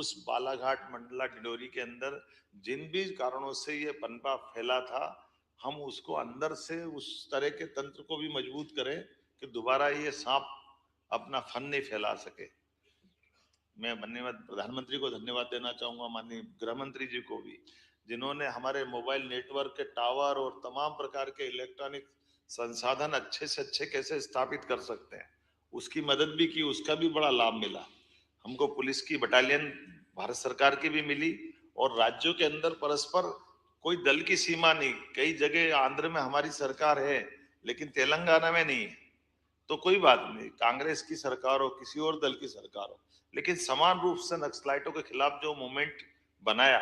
उस बालाघाट मंडला डिडोरी के अंदर जिन भी कारणों से ये पनपा फैला था, हम उसको अंदर से उस तरह के तंत्र को भी मजबूत करें कि दोबारा ये सांप अपना फन नहीं फैला सके। मैं धन्यवाद प्रधानमंत्री को धन्यवाद देना चाहूंगा, माननीय गृह मंत्री जी को भी, जिन्होंने हमारे मोबाइल नेटवर्क के टावर और तमाम प्रकार के इलेक्ट्रॉनिक संसाधन अच्छे से अच्छे कैसे स्थापित कर सकते हैं उसकी मदद भी की, उसका भी बड़ा लाभ मिला हमको। पुलिस की बटालियन भारत सरकार की भी मिली और राज्यों के अंदर परस्पर कोई दल की सीमा नहीं। कई जगह आंध्र में हमारी सरकार है लेकिन तेलंगाना में नहीं है, तो कोई बात नहीं, कांग्रेस की सरकार हो किसी और दल की सरकार हो, लेकिन समान रूप से नक्सलाइटों के खिलाफ जो मूवमेंट बनाया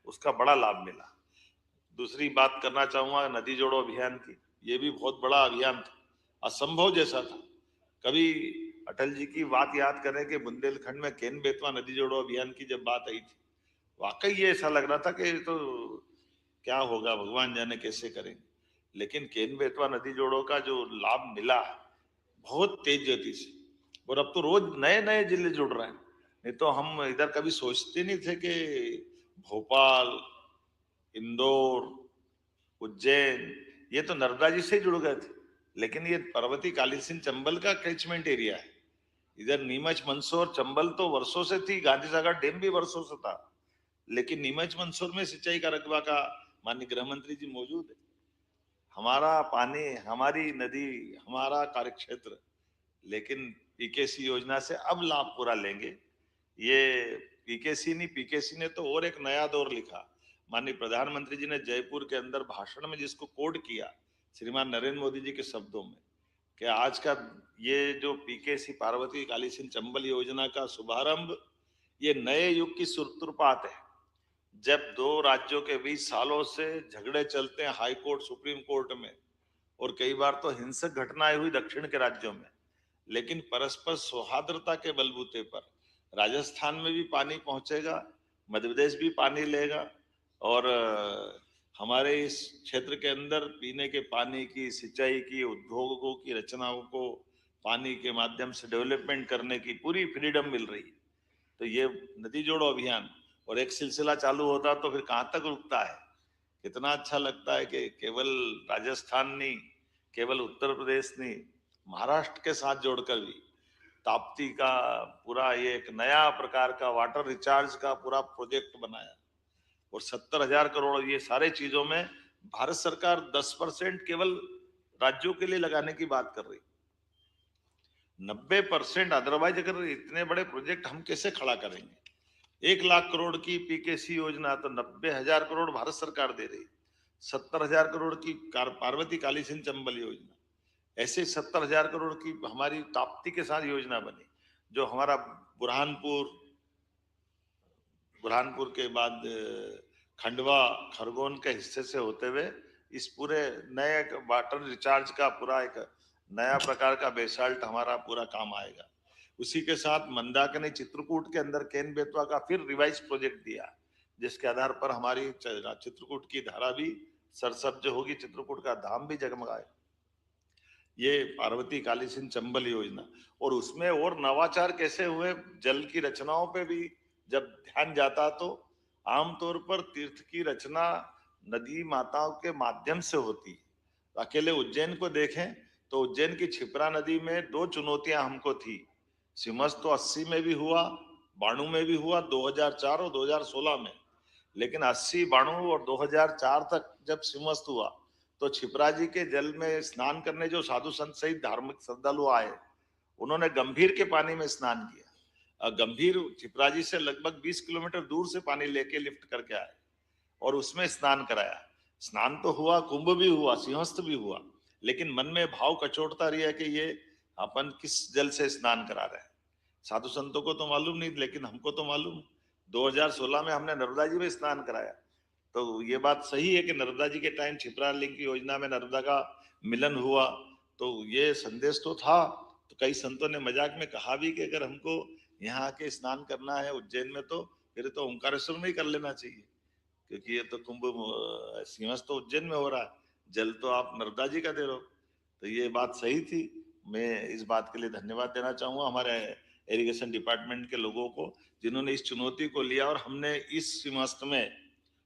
उसका बड़ा लाभ मिला। दूसरी बात करना चाहूंगा नदी जोड़ो अभियान की। ये भी बहुत बड़ा अभियान था, असंभव जैसा था। कभी अटल जी की बात याद करें कि बुंदेलखंड में केन बेतवा नदी जोड़ो अभियान की जब बात आई थी, वाकई ये ऐसा लग रहा था कि तो क्या होगा भगवान जाने कैसे करेंगे। लेकिन केन बेतवा नदी जोड़ो का जो लाभ मिला बहुत तेज गति से, और अब तो रोज नए नए जिले जुड़ रहे हैं। नहीं तो हम इधर कभी सोचते नहीं थे कि भोपाल, इंदौर, उज्जैन ये तो नर्मदा जी से ही जुड़ गए थे, लेकिन ये पर्वती कालीसिंध चंबल का कैचमेंट एरिया है। इधर नीमच मंदसौर चंबल तो वर्षों से थी, गांधी सागर डैम भी वर्षों से था, लेकिन नीमच मंदसौर में सिंचाई का रकबा का माननीय गृह मंत्री जी मौजूद है। हमारा पानी, हमारी नदी, हमारा कार्यक्षेत्र, लेकिन पीकेसी योजना से अब लाभ पूरा लेंगे। ये पीकेसी नहीं, पीकेसी ने तो और एक नया दौर लिखा। माननीय प्रधानमंत्री जी ने जयपुर के अंदर भाषण में जिसको कोड किया श्रीमान नरेंद्र मोदी जी के शब्दों में, कि आज का ये जो पीकेसी पार्वती कालीसिंध चंबल योजना का शुभारंभ ये नए युग की सूत्रपात है। जब दो राज्यों के बीच सालों से झगड़े चलते हैं हाई कोर्ट सुप्रीम कोर्ट में, और कई बार तो हिंसक घटनाएं हुई दक्षिण के राज्यों में, लेकिन परस्पर सौहार्दता के बलबूते पर राजस्थान में भी पानी पहुंचेगा, मध्य प्रदेश भी पानी लेगा, और हमारे इस क्षेत्र के अंदर पीने के पानी की, सिंचाई की, उद्योगों की रचनाओं को पानी के माध्यम से डेवलपमेंट करने की पूरी फ्रीडम मिल रही है। तो ये नदी जोड़ो अभियान और एक सिलसिला चालू होता तो फिर कहाँ तक रुकता है। कितना अच्छा लगता है कि केवल राजस्थान नहीं, केवल उत्तर प्रदेश नहीं, महाराष्ट्र के साथ जोड़कर भी ताप्ती का पूरा ये एक नया प्रकार का वाटर रिचार्ज का पूरा प्रोजेक्ट बनाया, और 70,000 करोड़ ये सारे चीजों में भारत सरकार 10% केवल राज्यों के लिए लगाने की बात कर रही, 90% अदरवाइज अगर इतने बड़े प्रोजेक्ट हम कैसे खड़ा करेंगे। 1 लाख करोड़ की पीकेसी योजना तो 90,000 करोड़ भारत सरकार दे रही, 70,000 करोड़ की पार्वती कालीसिंध चंबल योजना, ऐसे 70,000 करोड़ की हमारी ताप्ती के साथ योजना बनी, जो हमारा बुरहानपुर, बुरहानपुर के बाद खंडवा, खरगोन के हिस्से से होते हुए इस पूरे नए वाटर रिचार्ज का पूरा एक नया प्रकार का बेसाल्ट हमारा पूरा काम आएगा। उसी के साथ मंदाकिनी चित्रकूट के अंदर केन बेतवा का फिर रिवाइज प्रोजेक्ट दिया, जिसके आधार पर हमारी चित्रकूट की धारा भी सरसब्ज होगी, चित्रकूट का धाम भी जगमगाए। ये पार्वती कालीसिंध चंबल योजना, और उसमें और नवाचार कैसे हुए, जल की रचनाओं पे भी जब ध्यान जाता तो आमतौर पर तीर्थ की रचना नदी माताओं के माध्यम से होती है। अकेले उज्जैन को देखें तो उज्जैन की क्षिप्रा नदी में दो चुनौतियां हमको थी। सिमस तो 80 में भी हुआ, बाणु में भी हुआ, 2004 और 2016 में, लेकिन 80, बाणु और 2004 तक जब सिमस्त हुआ तो छिपरा जी के जल में स्नान करने जो साधु संत सहित धार्मिक श्रद्धालु आए, उन्होंने गंभीर के पानी में स्नान किया। गंभीर छिपरा जी से लगभग 20 किलोमीटर दूर से पानी लेके लिफ्ट करके आए और उसमें स्नान कराया। स्नान तो हुआ, कुंभ भी हुआ, सिंहस्थ भी हुआ, लेकिन मन में भाव कचोटता रहा कि ये अपन किस जल से स्नान करा रहे हैं। साधु संतों को तो मालूम नहीं, लेकिन हमको तो मालूम। 2016 में हमने नर्मदा जी में स्नान कराया, तो ये बात सही है कि नर्मदा जी के टाइम क्षिप्रा लिंक की योजना में नर्मदा का मिलन हुआ, तो ये संदेश तो था। तो कई संतों ने मजाक में कहा भी कि अगर हमको यहाँ आके स्नान करना है उज्जैन में तो फिर तो ओंकारेश्वर में ही कर लेना चाहिए, क्योंकि ये तो कुंभ सिंहस्थ तो उज्जैन में हो रहा है, जल तो आप नर्मदा जी का दे रहे हो। तो ये बात सही थी। मैं इस बात के लिए धन्यवाद देना चाहूंगा हमारे इरिगेशन डिपार्टमेंट के लोगों को, जिन्होंने इस चुनौती को लिया और हमने इस सिमस्त में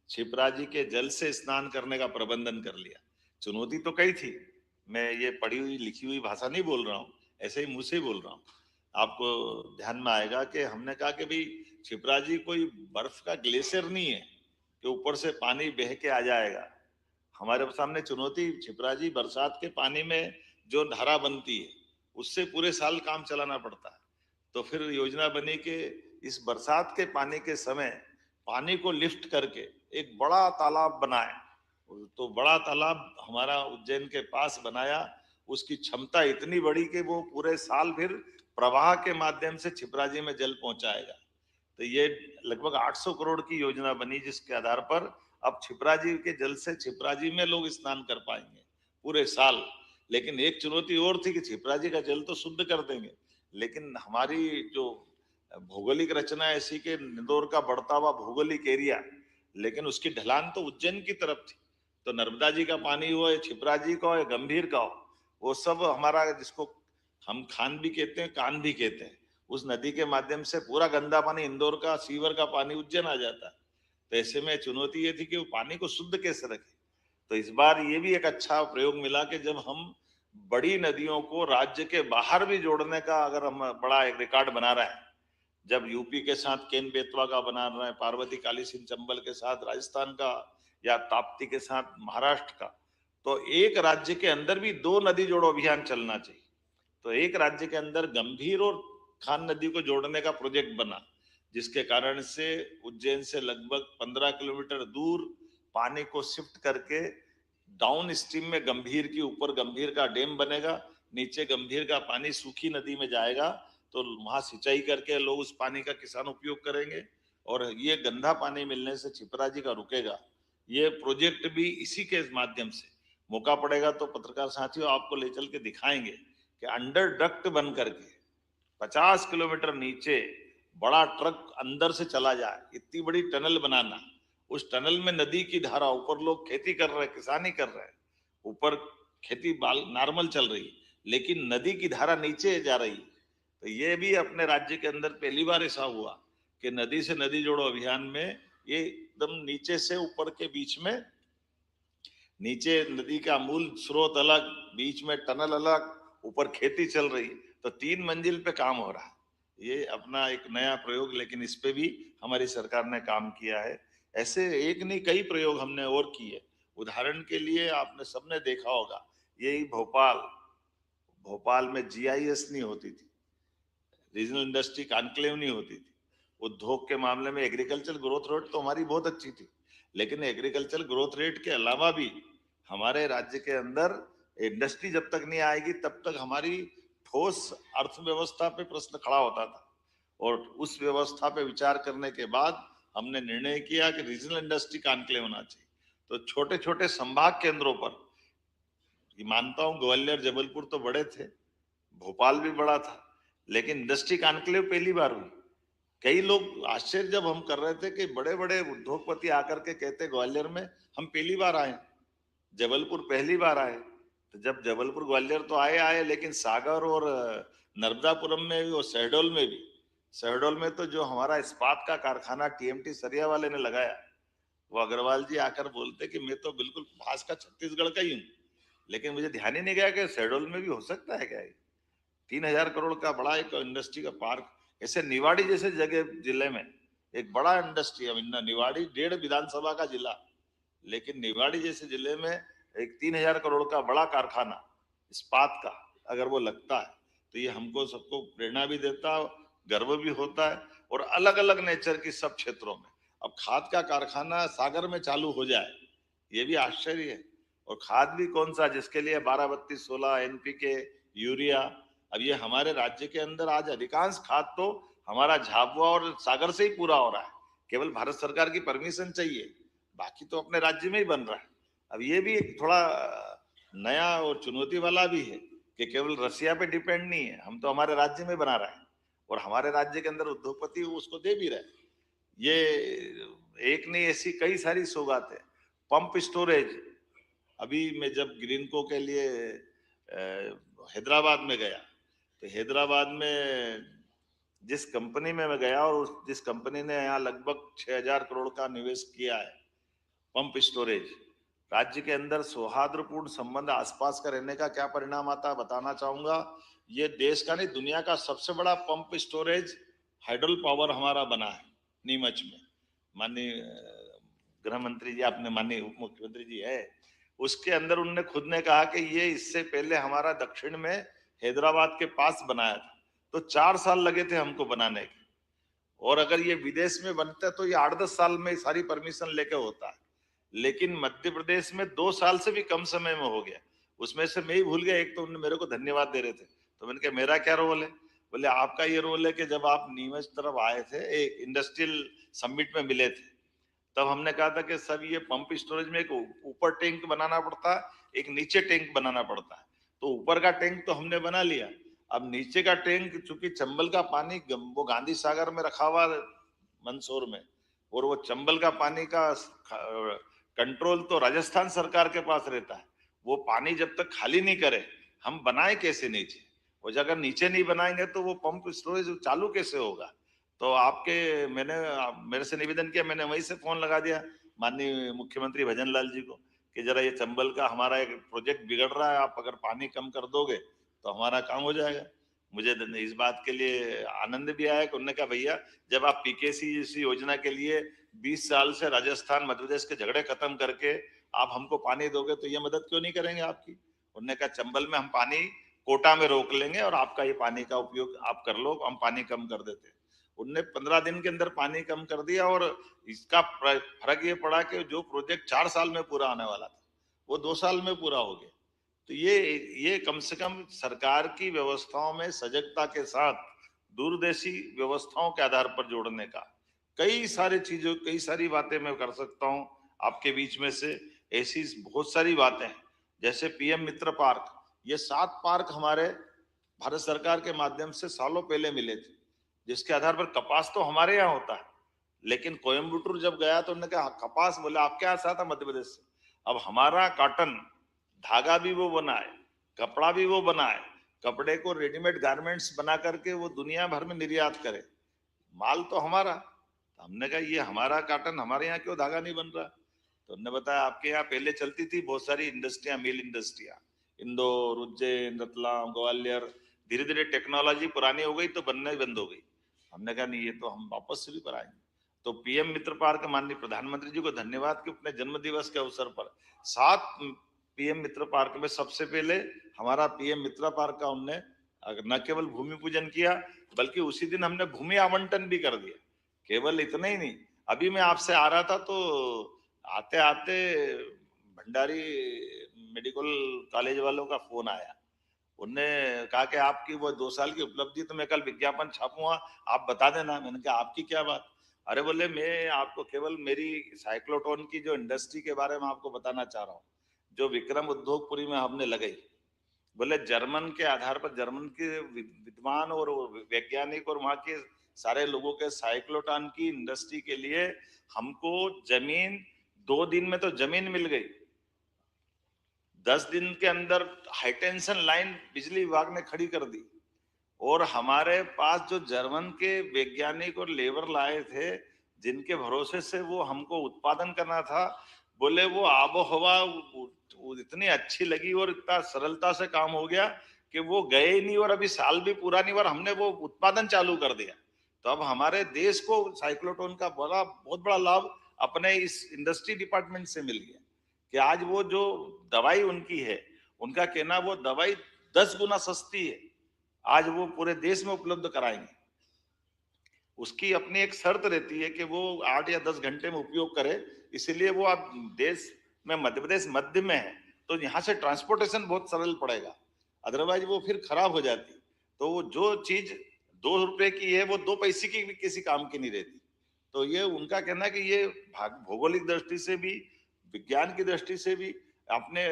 क्षिप्रा जी के जल से स्नान करने का प्रबंधन कर लिया। चुनौती तो कई थी, मैं ये पढ़ी हुई लिखी हुई भाषा नहीं बोल रहा हूँ, ऐसे ही मुंह से ही बोल रहा हूँ। आपको ध्यान में आएगा कि हमने कहा कि भाई क्षिप्रा जी कोई बर्फ का ग्लेशियर नहीं है कि ऊपर से पानी बह के आ जाएगा। हमारे सामने चुनौती क्षिप्रा जी बरसात के पानी में जो धारा बनती है उससे पूरे साल काम चलाना पड़ता है। तो फिर योजना बनी कि इस बरसात के पानी के समय पानी को लिफ्ट करके एक बड़ा तालाब बनाए। तो बड़ा तालाब हमारा उज्जैन के पास बनाया, उसकी क्षमता इतनी बड़ी कि वो पूरे साल फिर प्रवाह के माध्यम से क्षिप्रा जी में जल पहुंचाएगा। तो ये लगभग 800 करोड़ की योजना बनी, जिसके आधार पर अब क्षिप्रा जी के जल से क्षिप्रा जी में लोग स्नान कर पाएंगे पूरे साल। लेकिन एक चुनौती और थी कि क्षिप्रा जी का जल तो शुद्ध कर देंगे, लेकिन हमारी जो भौगोलिक रचना ऐसी कि इंदौर का बढ़ता हुआ भौगोलिक एरिया, लेकिन उसकी ढलान तो उज्जैन की तरफ थी। तो नर्मदा जी का पानी हो या क्षिप्रा जी का हो या गंभीर का हो, वो सब हमारा, जिसको हम खान भी कहते हैं कान भी कहते हैं, उस नदी के माध्यम से पूरा गंदा पानी इंदौर का सीवर का पानी उज्जैन आ जाता है। तो ऐसे में चुनौती ये थी कि वो पानी को शुद्ध कैसे रखे। तो इस बार ये भी एक अच्छा प्रयोग मिला कि जब हम बड़ी नदियों को राज्य के बाहर भी जोड़ने का अगर हम बड़ा एक रिकॉर्ड बना रहे हैं, जब यूपी के साथ केन बेतवा का बना रहे हैं, पार्वती काली सिंह चंबल के साथ राजस्थान का, या ताप्ती के साथ महाराष्ट्र का, तो एक राज्य के अंदर भी 2 नदी जोड़ो अभियान चलना चाहिए। तो एक राज्य के अंदर गंभीर और खान नदी को जोड़ने का प्रोजेक्ट बना, जिसके कारण से उज्जैन से लगभग 15 किलोमीटर दूर पानी को शिफ्ट करके डाउन स्ट्रीम में गंभीर के ऊपर गंभीर का डैम बनेगा, नीचे गंभीर का पानी सूखी नदी में जाएगा, तो वहां सिंचाई करके लोग उस पानी का किसान उपयोग करेंगे और ये गंदा पानी मिलने से क्षिप्रा जी का रुकेगा। ये प्रोजेक्ट भी इसी के माध्यम से, मौका पड़ेगा तो पत्रकार साथियों आपको ले चल के दिखाएंगे कि अंडर डक्ट बन करके 50 किलोमीटर नीचे बड़ा ट्रक अंदर से चला जाए, इतनी बड़ी टनल बनाना, उस टनल में नदी की धारा, ऊपर लोग खेती कर रहे हैं, किसानी कर रहे हैं, ऊपर खेती बाल नॉर्मल चल रही, लेकिन नदी की धारा नीचे जा रही। तो ये भी अपने राज्य के अंदर पहली बार ऐसा हुआ कि नदी से नदी जोड़ो अभियान में ये एकदम नीचे से ऊपर के बीच में, नीचे नदी का मूल स्रोत अलग, बीच में टनल अलग, ऊपर खेती चल रही, तो 3 मंजिल पे काम हो रहा है। ये अपना एक नया प्रयोग, लेकिन इस पे भी हमारी सरकार ने काम किया है। ऐसे एक नहीं कई प्रयोग हमने और किए। उदाहरण के लिए आपने सबने देखा होगा, यही भोपाल, भोपाल में जीआईएस नहीं होती थी, रीजनल इंडस्ट्री कॉन्क्लेव नहीं होती थी। उद्योग के मामले में एग्रीकल्चर ग्रोथ रेट तो हमारी बहुत अच्छी थी, लेकिन एग्रीकल्चर ग्रोथ रेट के अलावा भी हमारे राज्य के अंदर इंडस्ट्री जब तक नहीं आएगी तब तक हमारी ठोस अर्थव्यवस्था पे प्रश्न खड़ा होता था। और उस व्यवस्था पे विचार करने के बाद हमने निर्णय किया कि रीजनल इंडस्ट्री कॉन्क्लेव होना चाहिए। तो छोटे छोटे संभाग केंद्रों पर, मानता हूं ग्वालियर जबलपुर तो बड़े थे, भोपाल भी बड़ा था, लेकिन इंडस्ट्री कॉन्क्लेव पहली बार हुई। कई लोग आश्चर्य जब हम कर रहे थे कि बड़े बड़े उद्योगपति आकर के कहते ग्वालियर में हम पहली बार आए, जबलपुर पहली बार आए। तो जब जबलपुर ग्वालियर तो आए आए, लेकिन सागर और नर्मदापुरम में भी और शहडोल में भी, शहडोल में तो जो हमारा इस्पात का कारखाना टीएमटी सरिया वाले ने लगाया, वो अग्रवाल जी आकर बोलते कि मैं तो बिल्कुल पास का छत्तीसगढ़ का ही हूँ, लेकिन मुझे ध्यान ही नहीं गया कि शहडोल में भी हो सकता है क्या। 3,000 करोड़ का बड़ा एक इंडस्ट्री का पार्क, ऐसे निवाड़ी जैसे जगह जिले में एक बड़ा इंडस्ट्री है। निवाड़ी 1.5 विधानसभा का जिला, लेकिन निवाड़ी जैसे जिले में एक 3,000 करोड़ का बड़ा कारखाना इस्पात का अगर वो लगता है, तो ये हमको सबको प्रेरणा भी देता है, गर्व भी होता है। और अलग अलग नेचर की सब क्षेत्रों में अब खाद का कारखाना सागर में चालू हो जाए, ये भी आश्चर्य है। और खाद भी कौन सा, जिसके लिए 12-32-16 एनपीके, यूरिया। अब ये हमारे राज्य के अंदर आज अधिकांश खाद तो हमारा झाबुआ और सागर से ही पूरा हो रहा है, केवल भारत सरकार की परमिशन चाहिए, बाकी तो अपने राज्य में ही बन रहा है। अब ये भी एक थोड़ा नया और चुनौती वाला भी है कि केवल रसिया पे डिपेंड नहीं है, हम तो हमारे राज्य में बना रहे हैं और हमारे राज्य के अंदर उद्योगपति उसको दे भी रहे। ये एक नहीं, ऐसी कई सारी सौगात है। पंप स्टोरेज, अभी मैं जब ग्रीनको के लिए हैदराबाद में गया, तो हैदराबाद में जिस कंपनी में मैं गया और जिस कंपनी ने यहाँ लगभग 6,000 करोड़ का निवेश किया है पंप स्टोरेज, राज्य के अंदर सौहार्दपूर्ण संबंध आसपास का रहने का क्या परिणाम आता है बताना चाहूंगा। ये देश का नहीं दुनिया का सबसे बड़ा पंप स्टोरेज हाइडल पावर हमारा बना है नीमच में। माननीय गृह मंत्री जी, आपने माननीय उप मुख्यमंत्री जी है, उसके अंदर उन्होंने खुद ने कहा कि ये इससे पहले हमारा दक्षिण में हैदराबाद के पास बनाया था, तो 4 साल लगे थे हमको बनाने के, और अगर ये विदेश में बनता है तो ये 8-10 साल में सारी परमिशन लेके होता है, लेकिन मध्य प्रदेश में 2 साल से भी कम समय में हो गया। उसमें से मैं ही भूल गया, एक तो उन्होंने मेरे को धन्यवाद दे रहे थे, तो मैंने कहा मेरा क्या रोल है? बोले आपका ये रोल है कि जब आप नीमच तरफ आए थे, एक इंडस्ट्रियल समिट में मिले थे, तब हमने कहा था कि सर ये पंप स्टोरेज में एक ऊपर टैंक बनाना पड़ता है, एक नीचे टैंक बनाना पड़ता है। तो ऊपर का टैंक तो हमने बना लिया, अब नीचे का टैंक चूंकि चंबल का पानी वो गांधी सागर में रखा हुआ मंदसौर में, और वो चंबल का पानी का कंट्रोल तो राजस्थान सरकार के पास रहता है। वो पानी जब तक खाली नहीं करे हम बनाए कैसे नीचे, और अगर नीचे नहीं बनाएंगे तो वो पंप स्टोरेज चालू कैसे होगा? तो आपके मैंने मेरे से निवेदन किया, मैंने वहीं से फोन लगा दिया माननीय मुख्यमंत्री भजन लाल जी को कि जरा ये चंबल का हमारा एक प्रोजेक्ट बिगड़ रहा है, आप अगर पानी कम कर दोगे तो हमारा काम हो जाएगा। मुझे इस बात के लिए आनंद भी आया कि उन्होंने कहा भैया जब आप पीकेसी जैसी योजना के लिए 20 साल से राजस्थान मध्य प्रदेश के झगड़े खत्म करके आप हमको पानी दोगे तो ये मदद क्यों नहीं करेंगे आपकी? उन्होंने कहा चंबल में हम पानी कोटा में रोक लेंगे और आपका ये पानी का उपयोग आप कर लो, हम पानी कम कर देते हैं। उनने 15 दिन के अंदर पानी कम कर दिया, और इसका फर्क ये पड़ा कि जो प्रोजेक्ट 4 साल में पूरा आने वाला था वो 2 साल में पूरा हो गया। तो ये कम से कम सरकार की व्यवस्थाओं में सजगता के साथ दूरदेशी व्यवस्थाओं के आधार पर जोड़ने का कई सारी चीजों, कई सारी बातें मैं कर सकता हूं आपके बीच में से। ऐसी बहुत सारी बातें हैं, जैसे पीएम मित्र पार्क, ये 7 पार्क हमारे भारत सरकार के माध्यम से सालों पहले मिले थे, जिसके आधार पर कपास तो हमारे यहाँ होता है, लेकिन कोयम्बटूर जब गया तो उन्होंने कहा कपास, बोले आपके यहाँ से आता मध्य प्रदेश से। अब हमारा कॉटन धागा भी वो बनाए, कपड़ा भी वो बनाए, कपड़े को रेडीमेड गारमेंट्स बना करके वो दुनिया भर में निर्यात करे, माल तो हमारा। तो हमने कहा ये हमारा कॉटन, हमारे यहाँ क्यों धागा नहीं बन रहा? तो उन्होंने बताया आपके यहाँ पहले चलती थी बहुत सारी इंडस्ट्रियां, मिल इंडस्ट्रियां, इंदौर, उज्जैन, रतलाम, ग्वालियर, धीरे धीरे टेक्नोलॉजी पुरानी हो गई तो बनना ही बंद हो गई। हमने कहा नहीं, ये तो हम वापस से भी कराएंगे। तो पीएम मित्र पार्क, माननीय प्रधानमंत्री जी को धन्यवाद कि अपने जन्म दिवस के अवसर पर 7 पीएम मित्र पार्क में सबसे पहले हमारा पीएम मित्र पार्क का उनने न केवल भूमि पूजन किया, बल्कि उसी दिन हमने भूमि आवंटन भी कर दिया। केवल इतना ही नहीं, अभी मैं आपसे आ रहा था तो आते आते भंडारी मेडिकल कॉलेज वालों का फोन आया, उनने कहा कि आपकी वो 2 साल की उपलब्धि तो मैं कल विज्ञापन छापूंगा, आप बता देना। मैंने कहा आपकी क्या बात? अरे बोले मैं आपको केवल मेरी साइक्लोट्रॉन की जो इंडस्ट्री के बारे में आपको बताना चाह रहा हूँ, जो विक्रम उद्योगपुरी में हमने लगाई। बोले जर्मन के आधार पर, जर्मन के विद्वान और वैज्ञानिक और वहां के सारे लोगों के साइक्लोट्रॉन की इंडस्ट्री के लिए हमको जमीन 2 दिन में तो जमीन मिल गई, 10 दिन के अंदर हाईटेंशन लाइन बिजली विभाग ने खड़ी कर दी। और हमारे पास जो जर्मन के वैज्ञानिक और लेबर लाए थे, जिनके भरोसे से वो हमको उत्पादन करना था, बोले वो आबो हवा इतनी अच्छी लगी और इतना सरलता से काम हो गया कि वो गए ही नहीं, और अभी साल भी पूरा नहीं और हमने वो उत्पादन चालू कर दिया। तो अब हमारे देश को साइक्लोट्रॉन का बहुत बड़ा लाभ अपने इस इंडस्ट्री डिपार्टमेंट से मिल गया कि आज वो जो दवाई उनकी है, उनका कहना वो दवाई 10 गुना सस्ती है, आज वो पूरे देश में उपलब्ध कराएंगे। उसकी अपनी एक शर्त रहती है कि वो 8 या 10 घंटे में उपयोग करे, इसीलिए वो आप देश में मध्य प्रदेश मध्य में है तो यहाँ से ट्रांसपोर्टेशन बहुत सरल पड़ेगा, अदरवाइज वो फिर खराब हो जाती। तो वो जो चीज 2 रुपए की है वो 2 पैसे की भी किसी काम की नहीं रहती। तो ये उनका कहना है कि ये भौगोलिक दृष्टि से भी, विज्ञान की दृष्टि से भी, अपने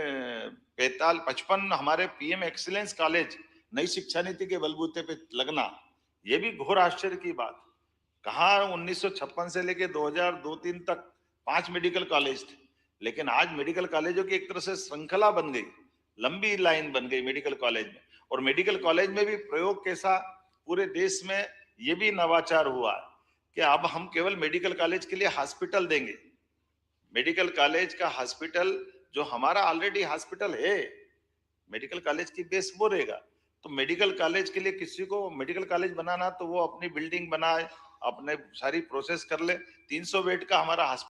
55 हमारे पीएम एक्सीलेंस कॉलेज नई शिक्षा नीति के बलबूते पे लगना, ये भी घोर आश्चर्य की बात। कहा 1956 से लेके 2002-3 तक 5 मेडिकल कॉलेज थे, लेकिन आज मेडिकल कॉलेजों की एक तरह से श्रृंखला बन गई, लंबी लाइन बन गई मेडिकल कॉलेज में। और मेडिकल कॉलेज में भी प्रयोग कैसा पूरे देश में ये भी नवाचार हुआ है कि अब हम केवल मेडिकल कॉलेज के लिए हॉस्पिटल देंगे। मेडिकल कॉलेज का हॉस्पिटल जो हमारा ऑलरेडी हॉस्पिटल है, मेडिकल कॉलेज की बेस वो रहेगा। तो मेडिकल कॉलेज के लिए किसी को मेडिकल कॉलेज बनाना तो वो अपनी बिल्डिंग बनाए, अपने सारी प्रोसेस कर ले। 300 बेड का हमारा